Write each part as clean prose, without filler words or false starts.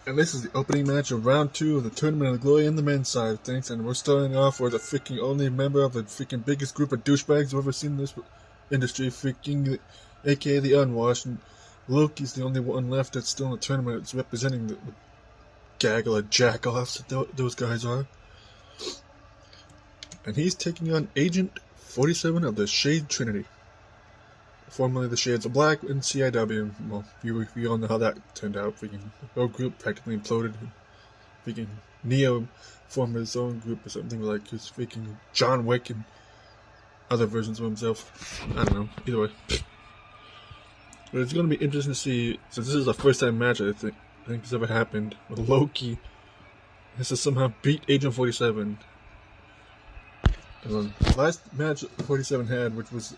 And this is the opening match of round 2 of the Tournament of Glory in the men's side of things, and we're starting off with a freaking only member of the freaking biggest group of douchebags we've ever seen in this industry, freaking aka the Unwashed, and Loki's the only one left that's still in the tournament that's representing the gaggle of jack-offs that those guys are. And he's taking on Agent 47 of the Shade Trinity, formerly the Shades of Black in CIW. Well, we all know how that turned out. Freaking whole group practically imploded. Freaking Neo formed his own group or something like his freaking John Wick and other versions of himself. I don't know. Either way. But it's going to be interesting to see, since this is the first time match I think this ever happened, with Loki has to somehow beat Agent 47. And the last match 47 had, which was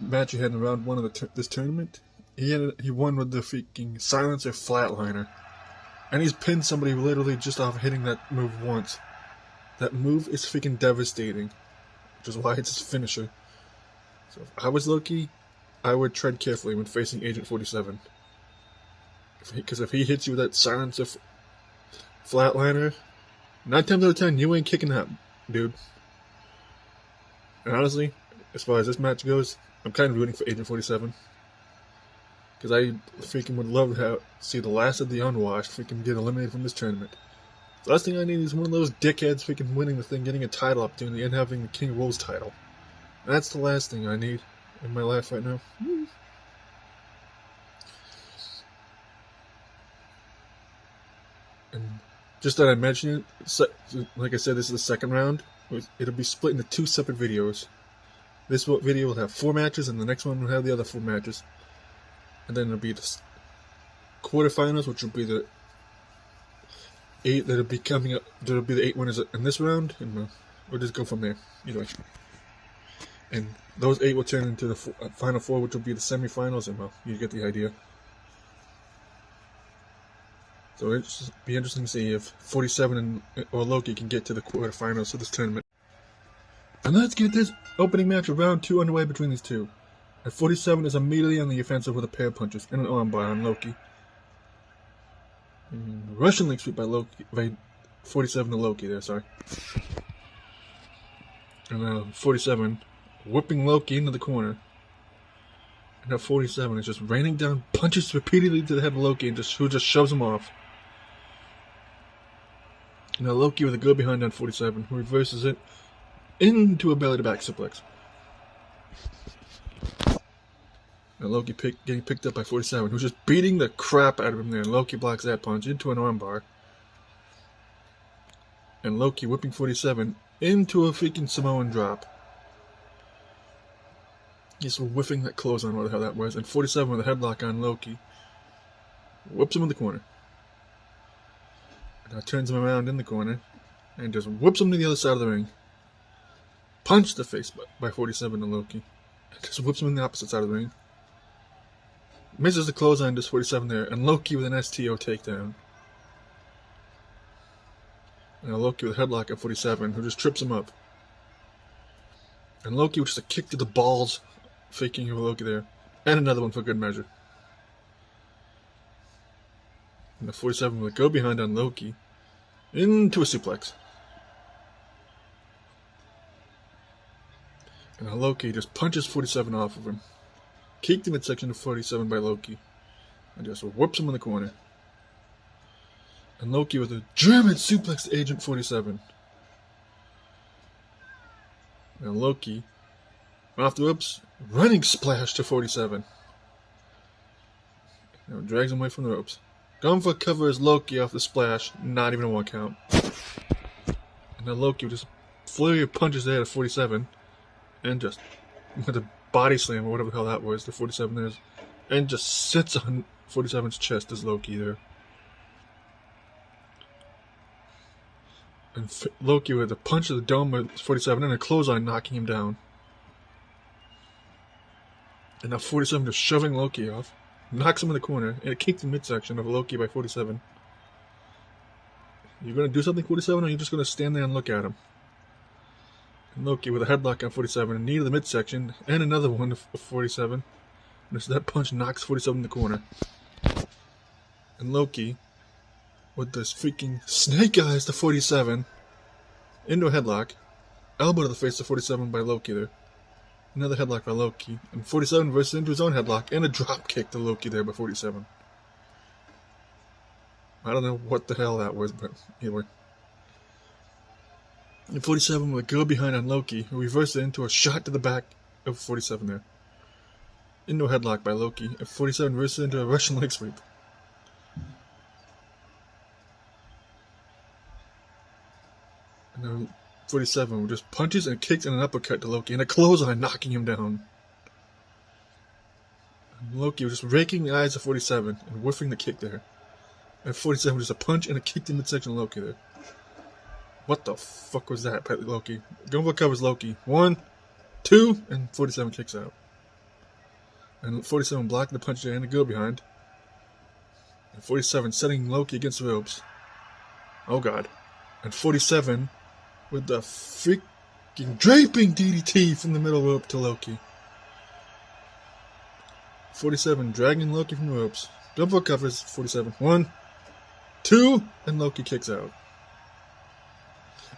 match he had in round 1 of this tournament, he won with the freaking silencer flatliner, and he's pinned somebody literally just off hitting that move once. That move is freaking devastating, which is why it's his finisher. So if I was Loki, I would tread carefully when facing Agent 47, because if he hits you with that silencer flatliner, 9 times out of 10 you ain't kicking out, dude. And honestly, as far as this match goes, I'm kind of rooting for Agent 47. Because I freaking would love to see the last of the Unwashed freaking get eliminated from this tournament. The last thing I need is one of those dickheads freaking winning the thing, getting a title opportunity, and having the King of Wolves title. That's the last thing I need in my life right now. And just that I mentioned it, like I said, this is the second round. It'll be split into 2 separate videos. This video will have 4 matches, and the next one will have the other 4 matches. And then it'll be the quarterfinals, which will be the 8 that'll be coming up. There'll be the 8 winners in this round, and we'll just go from there. Either way. And those 8 will turn into the final 4, which will be the semifinals, and well, you get the idea. So it'll be interesting to see if 47 or Loki can get to the quarterfinals of this tournament. And let's get this opening match of round 2 underway between these two. And 47 is immediately on the offensive with a pair of punches and an armbar on Loki. Russian leg sweep by 47 to Loki there, sorry. And now 47 whipping Loki into the corner. And now 47 is just raining down punches repeatedly to the head of Loki and who just shoves him off. And now Loki with a go behind on 47, who reverses it into a belly-to-back suplex. Now Loki getting picked up by 47, who's just beating the crap out of him there. And Loki blocks that punch into an armbar. And Loki whipping 47 into a freaking Samoan drop. He's whiffing that clothesline, whatever the hell that was. And 47 with a headlock on Loki. Whips him in the corner. And now turns him around in the corner. And just whips him to the other side of the ring. Punch the face by 47 to Loki. Just whips him in the opposite side of the ring. Misses the clothesline, does 47 there, and Loki with an STO takedown. Now Loki with a headlock at 47, who just trips him up. And Loki with just a kick to the balls, faking of Loki there. And another one for good measure. And the 47 with a go behind on Loki. Into a suplex. And now Loki just punches 47 off of him. Kicked the midsection of 47 by Loki. And just whoops him in the corner. And Loki with a German suplex to Agent 47. And Loki, off the ropes, running splash to 47. Now drags him away from the ropes. Going for a cover as Loki off the splash, not even a 1 count. And now Loki with just flurry of punches there to 47. And just with a body slam or whatever the hell that was, the 47 is, and just sits on 47's chest as Loki there. And Loki with a punch to the dome with 47 and a clothesline knocking him down. And now 47 just shoving Loki off, knocks him in the corner, and it kicked the midsection of Loki by 47. You gonna do something, 47, or are you just gonna stand there and look at him? And Loki with a headlock on 47, a knee to the midsection, and another one of 47. And that punch knocks 47 in the corner. And Loki with this freaking snake eyes to 47 into a headlock. Elbow to the face to 47 by Loki there. Another headlock by Loki. And 47 versus into his own headlock and a drop kick to Loki there by 47. I don't know what the hell that was, but anyway. And 47 with a go behind on Loki, who reversed it into a shot to the back of 47 there. Into a headlock by Loki, and 47 reversed it into a Russian leg sweep. And now 47 just punches and kicks and an uppercut to Loki, and a clothesline knocking him down. And Loki was just raking the eyes of 47 and whiffing the kick there. And 47 just a punch and a kick to midsection of Loki there. What the fuck was that, Loki? Gumbo covers Loki. 1, 2, and 47 kicks out. And 47 blocking the punch there and a go behind. And 47 setting Loki against the ropes. Oh god. And 47 with the freaking draping DDT from the middle rope to Loki. 47 dragging Loki from the ropes. Gumbo covers 47. 1, 2, and Loki kicks out.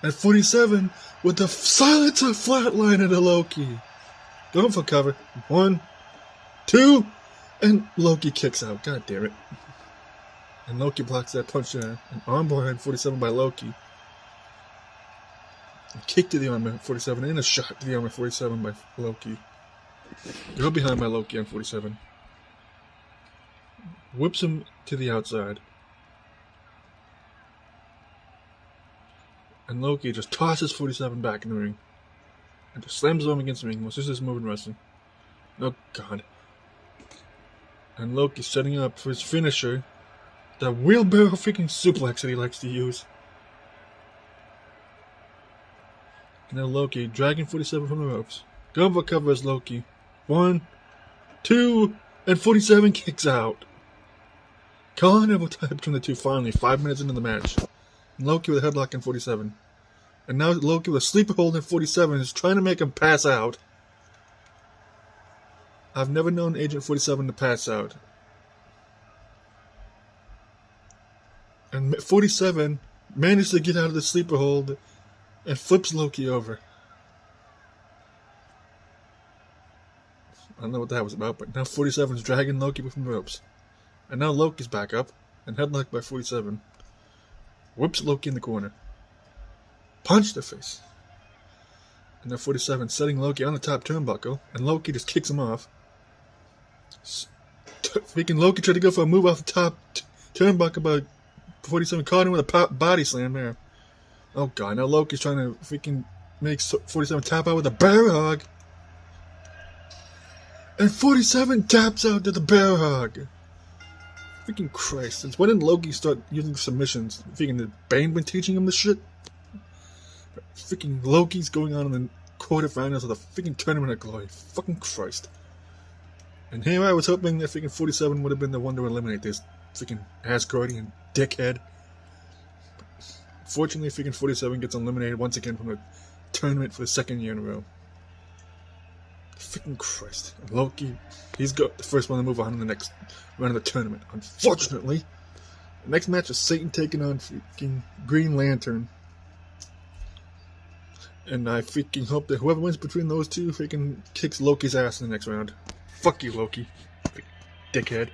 And 47 with the silencer flatliner to Loki. Going for cover. 1, 2, and Loki kicks out. God damn it. And Loki blocks that punch there. An arm behind 47 by Loki. A kick to the arm of 47 and a shot to the arm of 47 by Loki. Go behind by Loki on 47. Whips him to the outside. And Loki just tosses 47 back in the ring. And just slams him against the ring. This is move in wrestling. Oh god. And Loki setting up for his finisher. The wheelbarrow freaking suplex that he likes to use. And now Loki dragging 47 from the ropes. Gumbo covers Loki. 1, 2, and 47 kicks out. Calling elbow tie between the two finally, 5 minutes into the match. And Loki with a headlock in 47. And now Loki with a sleeper hold in 47 is trying to make him pass out. I've never known Agent 47 to pass out. And 47 managed to get out of the sleeper hold and flips Loki over. I don't know what that was about, but now 47 is dragging Loki from the ropes. And now Loki's back up and headlocked by 47. Whips Loki in the corner. Punch the face. And now 47 setting Loki on the top turnbuckle, and Loki just kicks him off. Freaking Loki tried to go for a move off the top turnbuckle, but 47 caught him with a body slam there. Oh god, now Loki's trying to freaking make 47 tap out with a bear hug. And 47 taps out to the bear hug. Freaking Christ, since when did Loki start using submissions? Freaking the Bane been teaching him this shit? Freaking Loki's going on in the quarterfinals of the freaking Tournament of Glory. Fucking Christ. And here I was hoping that freaking 47 would have been the one to eliminate this freaking Asgardian dickhead. Fortunately, freaking 47 gets eliminated once again from the tournament for the second year in a row. Freaking Christ. And Loki, he's got the first one to move on in the next round of the tournament. Unfortunately, the next match is Satan taking on freaking Green Lantern. And I freaking hope that whoever wins between those two freaking kicks Loki's ass in the next round. Fuck you, Loki. Dickhead.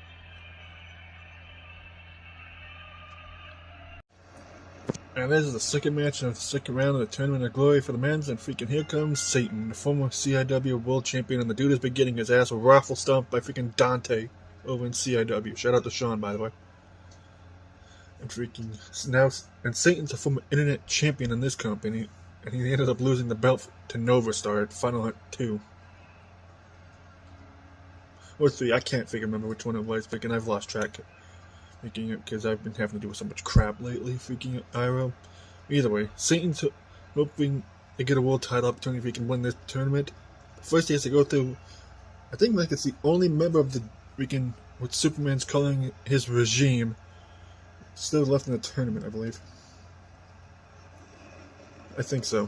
And this is the second match of the second round of the Tournament of Glory for the men's, and freaking here comes Satan, the former CIW World Champion, and the dude has been getting his ass raffle stomped by freaking Dante over in CIW. Shout out to Sean, by the way. And freaking now, and Satan's a former internet champion in this company, and he ended up losing the belt to Nova Star at Final Hunt 2. Or 3, I can't remember which one it was, freaking I've lost track. Making it because I've been having to do so much crap lately, freaking IRL. Either way, Satan's hoping to get a world title opportunity if he can win this tournament. First, he has to go through, I think like it's the only member of the freaking, what Superman's calling his regime, still left in the tournament, I believe. I think so.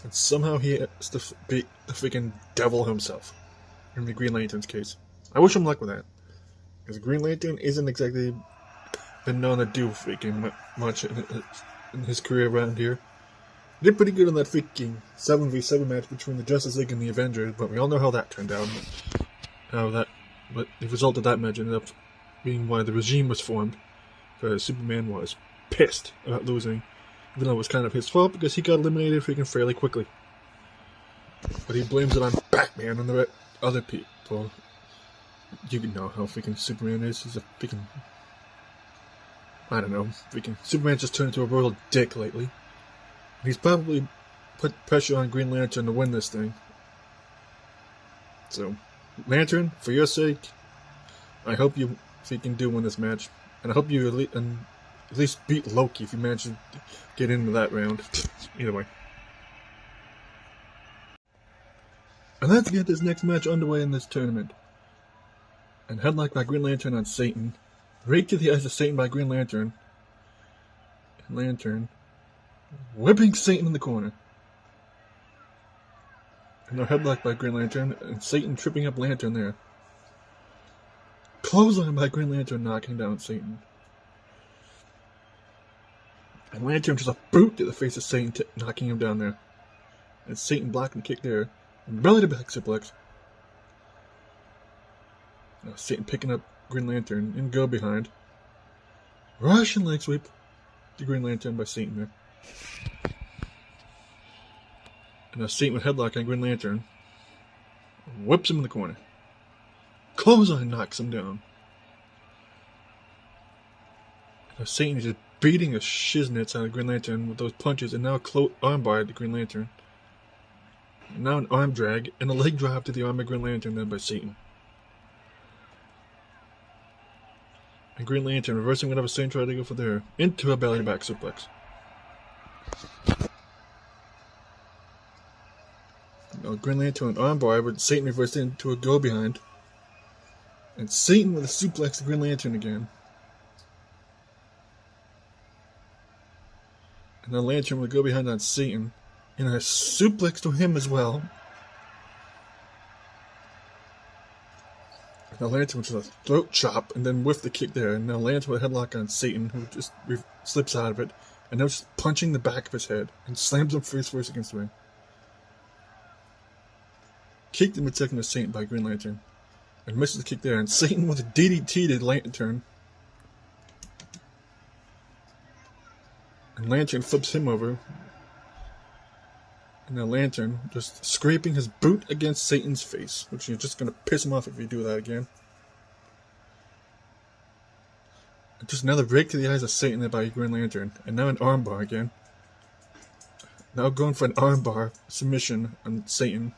And somehow he has to beat the freaking devil himself. In the Green Lantern's case. I wish him luck with that. Because Green Lantern isn't exactly been known to do freaking much in his career around here. He did pretty good in that freaking 7v7 match between the Justice League and the Avengers, but we all know how that turned out. But the result of that match ended up being why the regime was formed, because Superman was pissed about losing, even though it was kind of his fault because he got eliminated freaking fairly quickly. But he blames it on Batman and the other people. You know how freaking Superman is. He's a freaking... I don't know. Freaking Superman's just turned into a royal dick lately. He's probably put pressure on Green Lantern to win this thing. So, Lantern, for your sake, I hope you freaking do win this match. And I hope you at least beat Loki if you manage to get into that round. Either way. And let's get this next match underway in this tournament. And headlock by Green Lantern on Satan. Rake to the eyes of Satan by Green Lantern. And Lantern whipping Satan in the corner. And a headlock by Green Lantern, and Satan tripping up Lantern there. Clothesline by Green Lantern knocking down Satan. And Lantern just a boot to the face of Satan, knocking him down there. And Satan blocking the kick there. And belly to back suplex. Now Satan picking up Green Lantern and go behind. Russian leg sweep to Green Lantern by Satan there. And now Satan with headlock on Green Lantern. Whips him in the corner. Clothesline knocks him down. Now Satan is just beating the shiznits out of Green Lantern with those punches, and now armbar to Green Lantern. And now an arm drag and a leg drop to the arm of Green Lantern then by Satan. And Green Lantern reversing whatever Satan tried to go for there into a belly to back suplex. Now Green Lantern an armbar, but Satan reversed into a go behind. And Satan with a suplex to Green Lantern again. And then Lantern will go behind on Satan. And a suplex to him as well. Now Lantern with a throat chop and then whiff the kick there. And now Lantern with a headlock on Satan, who just slips out of it. And now just punching the back of his head and slams him face first against the ring. Kicked in the second of Satan by Green Lantern. And misses the kick there. And Satan with a DDT to Lantern. And Lantern flips him over. And now Lantern just scraping his boot against Satan's face, which is just going to piss him off if you do that again. And just another rake to the eyes of Satan there by Green Lantern. And now an armbar again. Now going for an armbar submission on Satan.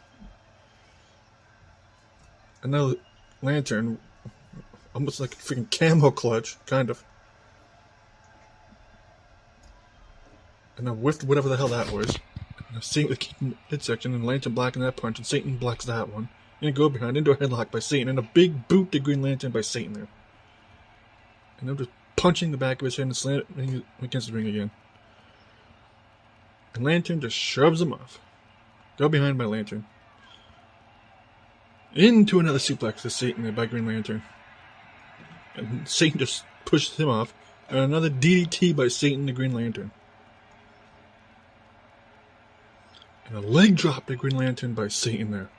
And now Lantern, almost like a freaking camel clutch, kind of. And I whiffed whatever the hell that was. Now Satan with kicking midsection, and Lantern blocking that punch, and Satan blocks that one. And a go behind into a headlock by Satan, and a big boot to Green Lantern by Satan there. And I'm just punching the back of his head and slamming him against the ring again. And Lantern just shoves him off. Go behind by Lantern. Into another suplex to Satan there by Green Lantern. And Satan just pushes him off. And another DDT by Satan to Green Lantern. And a leg drop to Green Lantern by Satan there.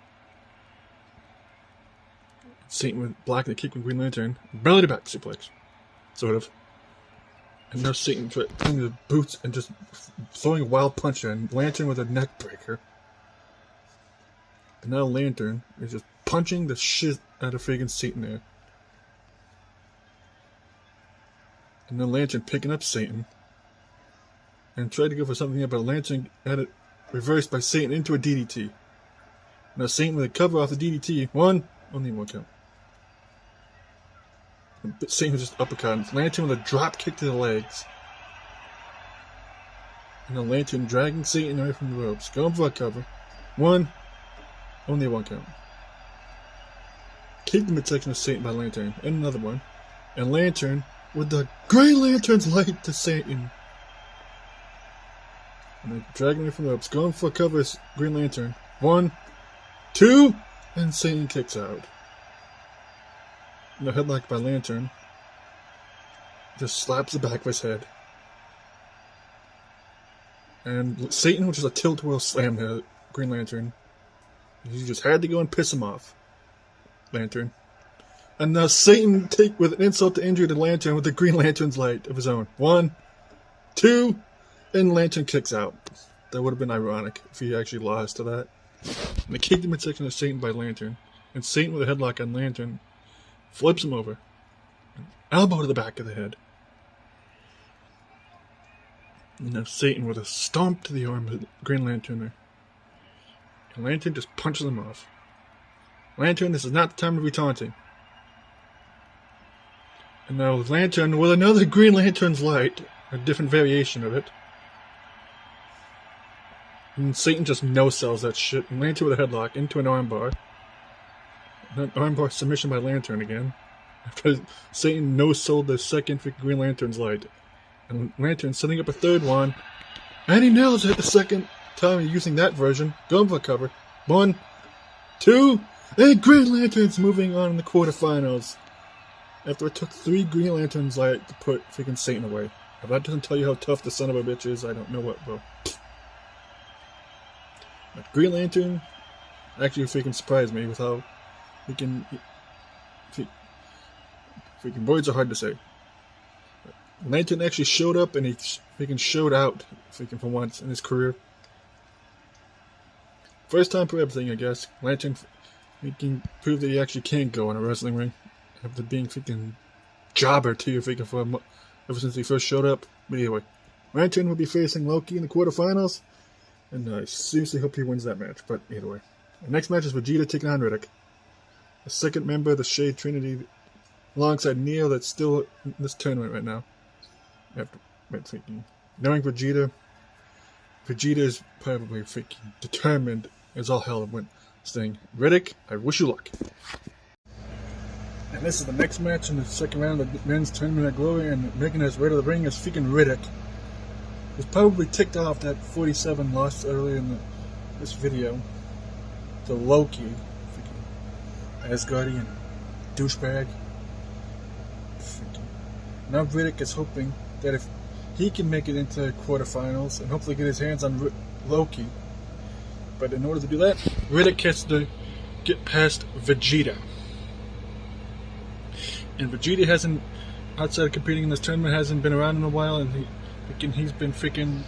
Satan with blocking the kick with Green Lantern. Belly to back suplex. Sort of. And now Satan throwing the boots and just throwing a wild punch in. Lantern with a neck breaker. And now Lantern is just punching the shit out of friggin' Satan there. And then Lantern picking up Satan. And tried to go for something, but Lantern had it reversed by Satan into a DDT. Now Satan with a cover off the DDT. Only one count. And Satan was just uppercut. Lantern with a drop kick to the legs. And then Lantern dragging Satan away from the ropes. Going for a cover. Only one count. Kick the midsection of Satan by Lantern. And another one. And Lantern with the Green Lantern's light to Satan. And then dragging me from the ropes. Going for a cover of Green Lantern. 1, 2, and Satan kicks out. And a headlock by Lantern. just slaps the back of his head. And Satan, which is a tilt-a-whirl slam to Green Lantern. He just had to go and piss him off. Lantern. And now Satan take with an insult to injury to Lantern with the Green Lantern's light of his own. 1, 2, and Lantern kicks out. That would have been ironic if he actually lost to that. And they kicked the midsection of Satan by Lantern. And Satan with a headlock on Lantern flips him over. Elbow to the back of the head. And now Satan with a stomp to the arm of the Green Lantern. And Lantern just punches him off. Lantern, this is not the time to be taunting. And now Lantern with another Green Lantern's light, a different variation of it. And Satan just no-sells that shit. And Lantern with a headlock into an armbar. An armbar submission by Lantern again. After Satan no-sold the second freaking Green Lantern's light. And Lantern setting up a third one. And he nails it the second time using that version. Going for a cover. 1, 2, and Green Lantern's moving on in the quarterfinals. After it took 3 Green Lanterns light to put freaking Satan away. If that doesn't tell you how tough the son of a bitch is, I don't know what will. But Green Lantern actually freaking surprised me with how freaking words are hard to say. Lantern actually showed up and he freaking showed out freaking for once in his career. First time for everything, I guess. Lantern freaking proved that he actually can go in a wrestling ring after being freaking jobber to you freaking for ever since he first showed up. But anyway, Lantern will be facing Loki in the quarterfinals, and I seriously hope he wins that match. But either way, the next match is Vegeta taking on Riddick, the second member of the Shade Trinity, alongside Neo that's still in this tournament right now. After thinking, knowing Vegeta is probably freaking determined as all hell went, saying, Riddick, I wish you luck. And this is the next match in the second round of the men's tournament at Glory, and making his way to the ring is freaking Riddick. He's probably ticked off that 47 loss earlier in this video to Loki, freaking Asgardian douchebag. Now Riddick is hoping that if he can make it into the quarterfinals and hopefully get his hands on Loki. But in order to do that, Riddick has to get past Vegeta. And Vegeta hasn't, outside of competing in this tournament, hasn't been around in a while, and he's been freaking,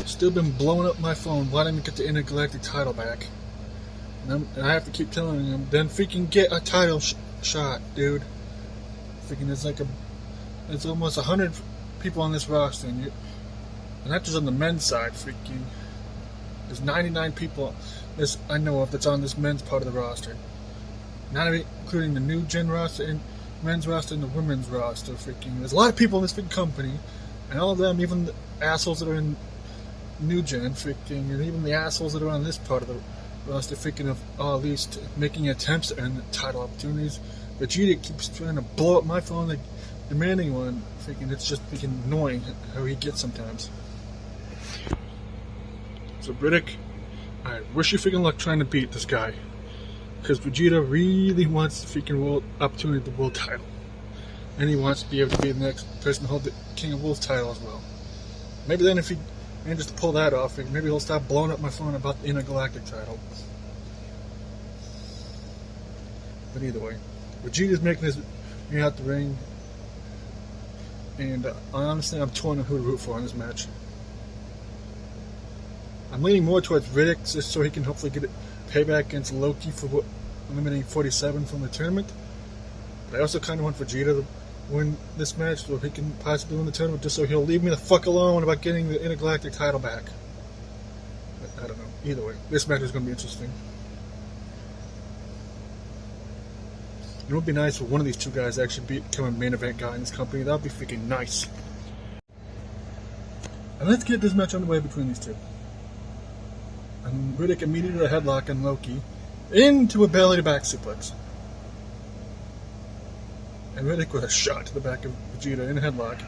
still been blowing up my phone, wanting to get the intergalactic title back. And I have to keep telling him, then freaking get a title shot, dude. Freaking, there's almost 100 people on this roster, and not just on the men's side, freaking. There's 99 people I know of that's on this men's part of the roster. Not including the new gen roster, and men's roster, and the women's roster, freaking. There's a lot of people in this big company, and all of them, even the assholes that are in new gen, freaking, and even the assholes that are on this part of the roster, freaking, of at least making attempts to earn title opportunities. Vegeta keeps trying to blow up my phone, like, demanding one, freaking. It's just freaking annoying how he gets sometimes. So Riddick, I wish you freaking luck trying to beat this guy, because Vegeta really wants the freaking world opportunity to the world title, and he wants to be able to be the next person to hold the King of Wolves title as well. Maybe then if he manages to pull that off, maybe he'll stop blowing up my phone about the intergalactic title. But either way, Vegeta's making his way out the ring. And honestly, I'm torn on who to root for in this match. I'm leaning more towards Riddick, just so he can hopefully get a payback against Loki for eliminating 47 from the tournament. But I also kind of want Vegeta to win this match, so he can possibly win the tournament, just so he'll leave me the fuck alone about getting the intergalactic title back. But I don't know. Either way, this match is going to be interesting. It would be nice for one of these two guys to actually become a main event guy in this company. That would be freaking nice. And let's get this match underway between these two. And Riddick immediately a headlock on Loki into a belly to back suplex. And Riddick with a shot to the back of Vegeta in a headlock.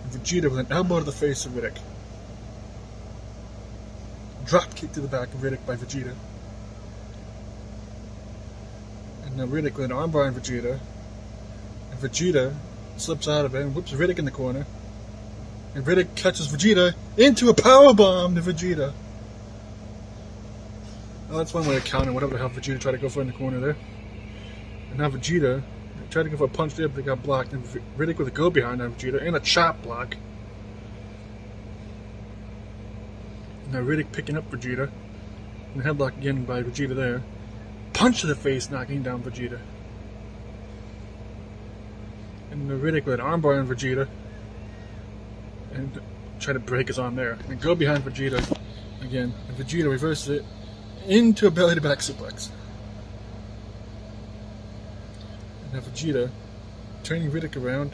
And Vegeta with an elbow to the face of Riddick. Drop kick to the back of Riddick by Vegeta. And now Riddick with an armbar on Vegeta. And Vegeta slips out of it and whips Riddick in the corner. And Riddick catches Vegeta into a powerbomb to Vegeta. Well, that's one way of counting whatever the hell Vegeta tried to go for in the corner there. And now Vegeta tried to go for a punch there, but they got blocked. And Riddick with a go behind on Vegeta and a chop block. And now Riddick picking up Vegeta. And headlock again by Vegeta there. Punch to the face, knocking down Vegeta. And Riddick with an armbar on Vegeta. And try to break his arm there. And go behind Vegeta again. And Vegeta reverses it into a belly-to-back suplex. And now Vegeta turning Riddick around.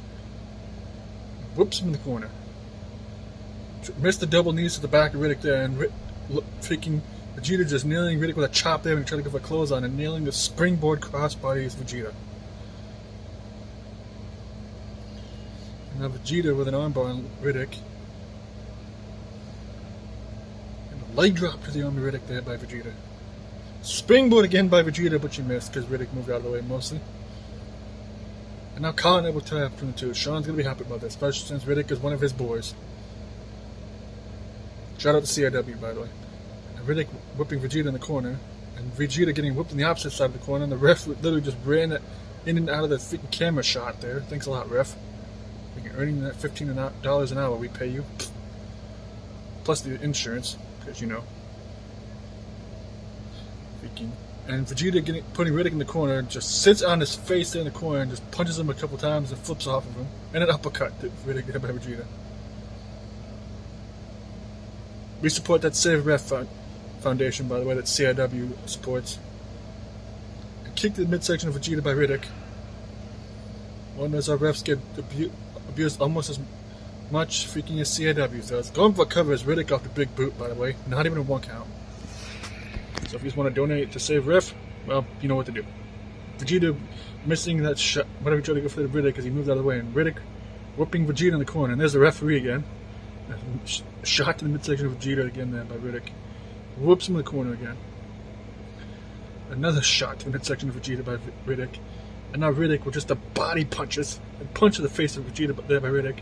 Whoops him in the corner. Missed the double knees to the back of Riddick there. And freaking Vegeta just nailing Riddick with a chop there and trying to go for a clothesline and nailing the springboard crossbody as Vegeta. And now Vegeta with an armbar on Riddick. And a leg drop to the arm of Riddick there by Vegeta. Springboard again by Vegeta, but she missed because Riddick moved out of the way mostly. And now Colin able to tie up between the two. Sean's going to be happy about this, especially since Riddick is one of his boys. Shout out to CIW, by the way. And Riddick whipping Vegeta in the corner. And Vegeta getting whipped on the opposite side of the corner. And the ref literally just ran it in and out of the freaking camera shot there. Thanks a lot, ref. You're earning that $15 an hour we pay you. Plus the insurance, because you know. Freaking. And Vegeta putting Riddick in the corner, just sits on his face there in the corner and just punches him a couple times and flips off of him. And an uppercut to Riddick there by Vegeta. We support that Save Ref Foundation, by the way, that CIW supports. And kick to the midsection of Vegeta by Riddick. One as our refs get abused almost as much freaking as CIW does. Going for a cover is Riddick off the big boot, by the way. Not even a 1 count. So if you just want to donate to Save Ref, well, you know what to do. Vegeta missing that shot, whatever he tried to go for the Riddick because he moved out of the way. And Riddick whooping Vegeta in the corner. And there's the referee again. Shot to the midsection of Vegeta again there by Riddick. Whoops him in the corner again. Another shot to the midsection of Vegeta by Riddick. And now Riddick with just the body punches and punch to the face of Vegeta there by Riddick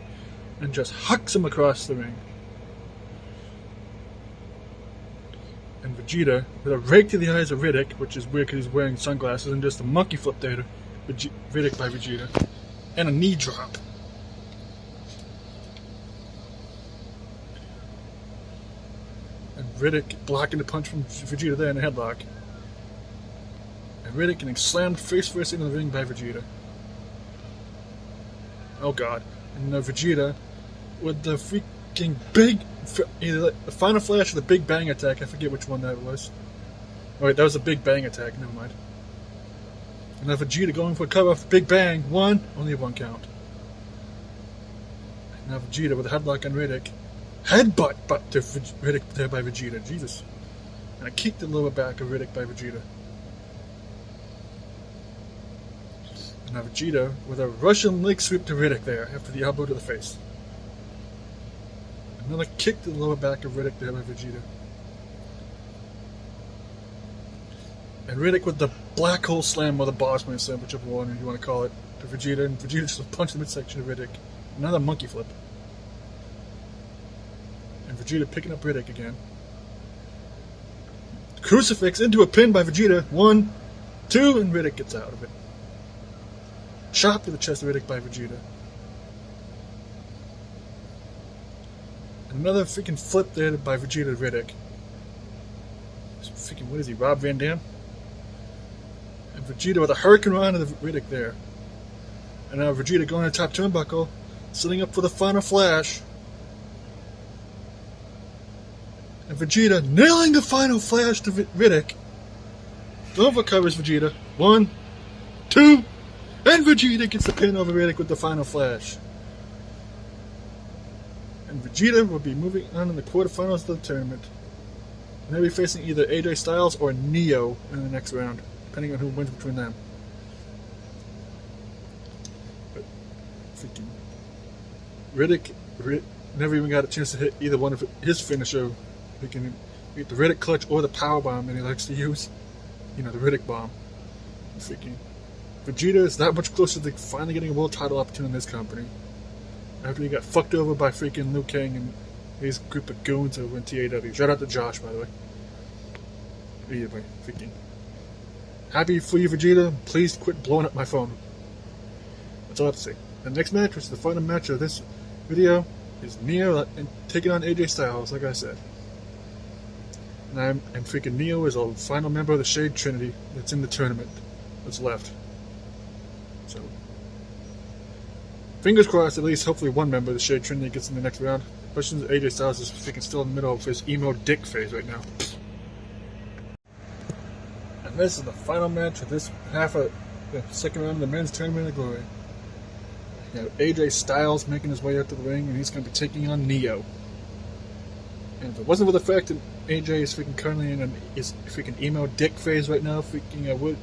and just hucks him across the ring. And Vegeta with a rake to the eyes of Riddick, which is weird because he's wearing sunglasses, and just a monkey flip there to Riddick by Vegeta. And a knee drop. And Riddick blocking the punch from Vegeta there in a headlock. And Riddick getting slammed face first into the ring by Vegeta. Oh god. And Vegeta with the freaking big, either the final flash or the big bang attack. I forget which one that was. Oh wait, that was a big bang attack. Never mind. And now Vegeta going for a cover off big bang. Only a 1 count. And now Vegeta with a headlock on Riddick. Headbutt to Riddick there by Vegeta. Jesus. And a kick to the lower back of Riddick by Vegeta. And now Vegeta with a Russian leg sweep to Riddick there after the elbow to the face. Another kick to the lower back of Riddick there by Vegeta. And Riddick with the black hole slam or the boss man slam, whichever one you want to call it, to Vegeta. And Vegeta just punched the midsection of Riddick. Another monkey flip. And Vegeta picking up Riddick again. Crucifix into a pin by Vegeta. 1, 2, and Riddick gets out of it. Chop to the chest of Riddick by Vegeta. Another freaking flip there by Vegeta to Riddick. Freaking, what is he, Rob Van Dam? And Vegeta with a Hurricane Run to the Riddick there. And now Vegeta going to the top turnbuckle, setting up for the final flash. And Vegeta nailing the final flash to Riddick. Over covers Vegeta. 1, 2, and Vegeta gets the pin over Riddick with the final flash. And Vegeta will be moving on in the quarterfinals of the tournament. And they'll be facing either AJ Styles or Neo in the next round, depending on who wins between them. But freaking Riddick never even got a chance to hit either one of his finisher. He can hit the Riddick clutch or the power bomb that he likes to use. You know, the Riddick bomb. Freaking Vegeta is that much closer to finally getting a world title opportunity in this company. After he got fucked over by freaking Liu Kang and his group of goons over in TAW. Shout out to Josh, by the way. Either way, freaking. Happy for you, Vegeta. Please quit blowing up my phone. That's all I have to say. The next match, which is the final match of this video, is Neo taking on AJ Styles, like I said. And freaking Neo is a final member of the Shade Trinity that's in the tournament that's left. So, fingers crossed, at least hopefully one member of the Shade Trinity gets in the next round. The question is, AJ Styles is freaking still in the middle of his emo dick phase right now. And this is the final match of this half of the second round of the men's tournament of glory. You have AJ Styles making his way out to the ring, and he's going to be taking on Neo. And if it wasn't for the fact that AJ is freaking currently in his freaking emo dick phase right now, freaking I would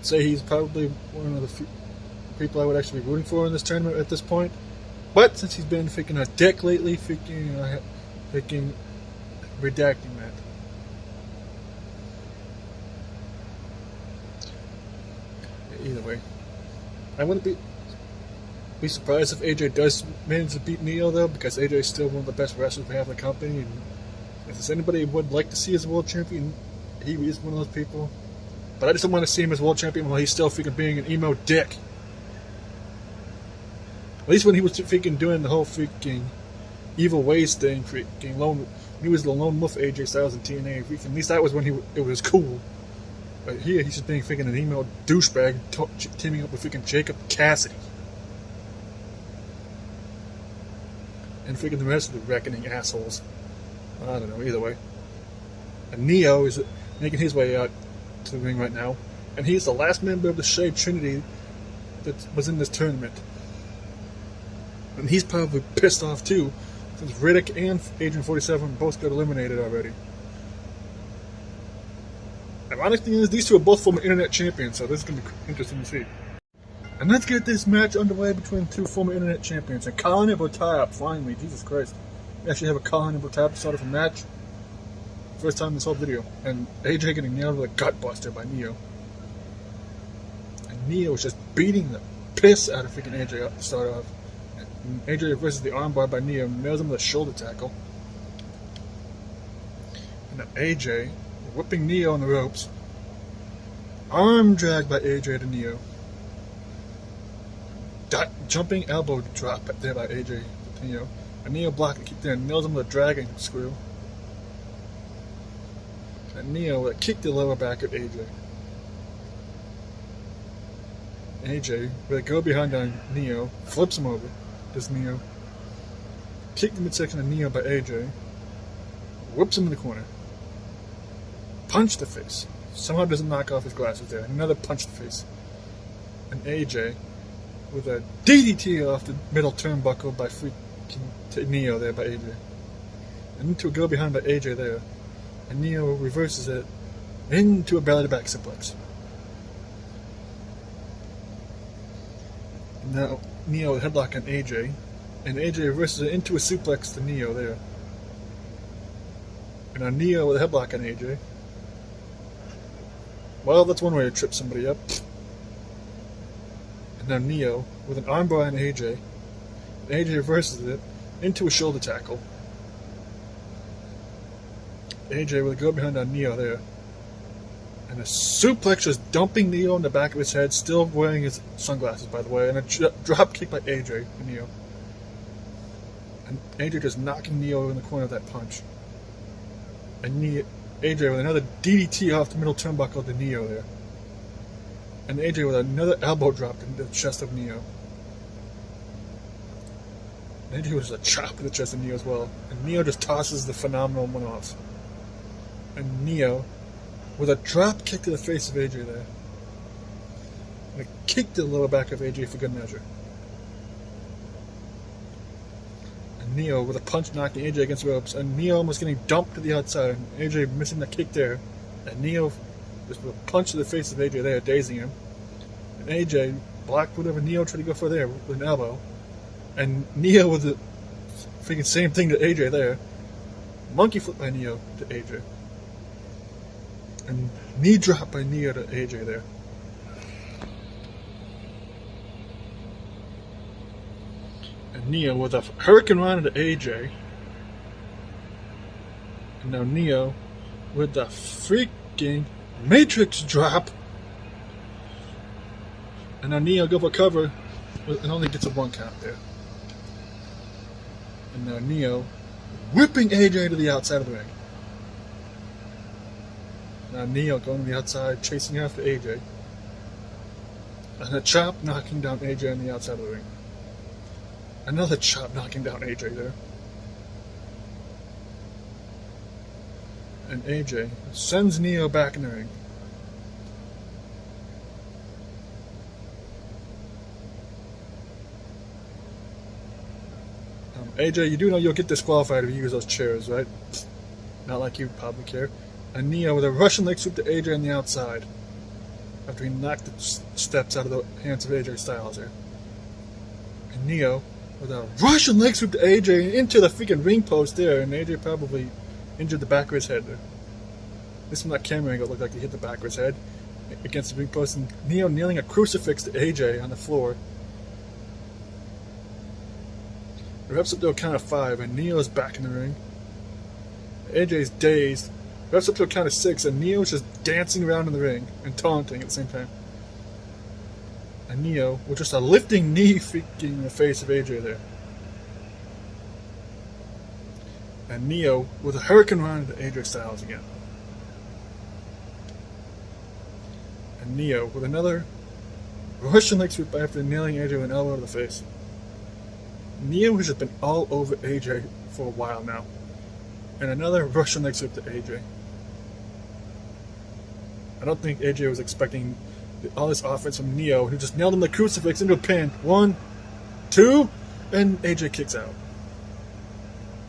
say he's probably one of the people I would actually be rooting for in this tournament at this point. But since he's been freaking a dick lately, freaking redacting that. Either way, I wouldn't be surprised if AJ does manage to beat Neo though, because AJ is still one of the best wrestlers we have in the company, and if there's anybody who would like to see as a world champion, he is one of those people. But I just don't want to see him as world champion while he's still freaking being an emo dick. At least when he was freaking doing the whole freaking evil ways thing, freaking lone, he was the lone wolf AJ Styles in TNA. Freaking, at least that was when it was cool. But here he's just being freaking an emo douchebag, teaming up with freaking Jacob Cassidy. And freaking the rest of the reckoning assholes. I don't know, either way. And Neo is making his way out to the ring right now. And he's the last member of the Shade Trinity that was in this tournament. And he's probably pissed off too, since Riddick and Agent 47 both got eliminated already. Ironic thing is, these two are both former internet champions, so this is going to be interesting to see. And let's get this match underway between two former internet champions. And Colin and Botai finally, Jesus Christ. We actually have a Colin and Botai to start off a match. First time in this whole video. And AJ getting nailed with a gutbuster by Neo. And Neo is just beating the piss out of freaking AJ up to start off. And AJ reverses the armbar by Neo and nails him with a shoulder tackle. And then AJ whipping Neo on the ropes. Arm drag by AJ to Neo. Jumping elbow drop there by AJ to Neo. And Neo blocked the kick there and nails him with a dragon screw. And Neo with a kick to the lower back of AJ. AJ with a go behind on Neo, flips him over. Does Neo. Kick the midsection of Neo by AJ. Whips him in the corner. Punch the face. Somehow doesn't knock off his glasses there. Another punch to the face. And AJ with a DDT off the middle turnbuckle by freaking Neo there by AJ. And into a go behind by AJ there. And Neo reverses it into a belly to back suplex. And now Neo headlock on AJ. And AJ reverses it into a suplex to Neo there. And now Neo with a headlock on AJ. Well, that's one way to trip somebody up. And now Neo with an armbar on AJ. And AJ reverses it into a shoulder tackle. AJ with a go behind on Neo there. And a suplex just dumping Neo in the back of his head, still wearing his sunglasses, by the way. And a drop kick by AJ to Neo. And AJ just knocking Neo in the corner of that punch. And AJ with another DDT off the middle turnbuckle to Neo there. And AJ with another elbow drop in the chest of Neo. And AJ was a chop in the chest of Neo as well. And Neo just tosses the phenomenal one off. And Neo with a drop kick to the face of AJ there. And a kick to the lower back of AJ for good measure. And Neo with a punch knocking AJ against the ropes. And Neo almost getting dumped to the outside. And AJ missing the kick there. And Neo just with a punch to the face of AJ there, dazing him. And AJ blocked whatever Neo tried to go for there with an elbow. And Neo with the freaking same thing to AJ there. Monkey flip by Neo to AJ. And knee drop by Neo to AJ there. And Neo with a hurricane run into AJ. And now Neo with the freaking Matrix drop. And now Neo go for cover and only gets a 1 count there. And now Neo whipping AJ to the outside of the ring. Now Neo going to the outside, chasing after AJ. And a chop knocking down AJ on the outside of the ring. Another chop knocking down AJ there. And AJ sends Neo back in the ring. AJ, you do know you'll get disqualified if you use those chairs, right? Not like you probably care. And Neo with a Russian leg sweep to AJ on the outside. After he knocked the steps out of the hands of AJ Styles there. And Neo with a Russian leg sweep to AJ into the freaking ring post there. And AJ probably injured the back of his head there. This from that camera angle looked like he hit the back of his head against the ring post. And Neo nailing a crucifix to AJ on the floor. It reps up to a count of 5, and Neo's back in the ring. AJ's dazed. Reps up to a count of 6, and Neo's just dancing around in the ring and taunting at the same time. And Neo with just a lifting knee freaking in the face of AJ there. And Neo with a hurricane run into AJ Styles again. And Neo with another Russian leg sweep after nailing AJ with an elbow to the face. Neo has just been all over AJ for a while now. And another Russian leg sweep to AJ. I don't think AJ was expecting all this offense from Neo, who just nailed him the crucifix into a pin. 1, 2, and AJ kicks out.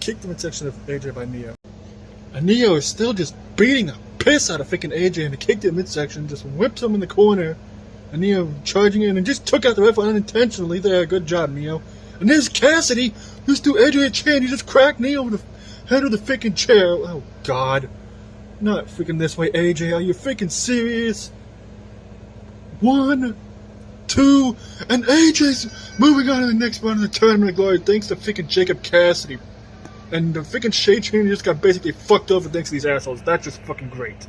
Kicked the midsection of AJ by Neo. And Neo is still just beating the piss out of freaking AJ, and he kicked the midsection, just whips him in the corner. And Neo charging in and just took out the ref unintentionally there. Good job, Neo. And there's Cassidy, just threw AJ a chair, and he just cracked Neo over the head of the freaking chair. Oh, God. Not freaking this way, AJ. Are you freaking serious? 1, 2, and AJ's moving on to the next round of the Tournament of Glory thanks to freaking Jacob Cassidy. And the freaking Shade Train just got basically fucked over thanks to these assholes. That's just fucking great.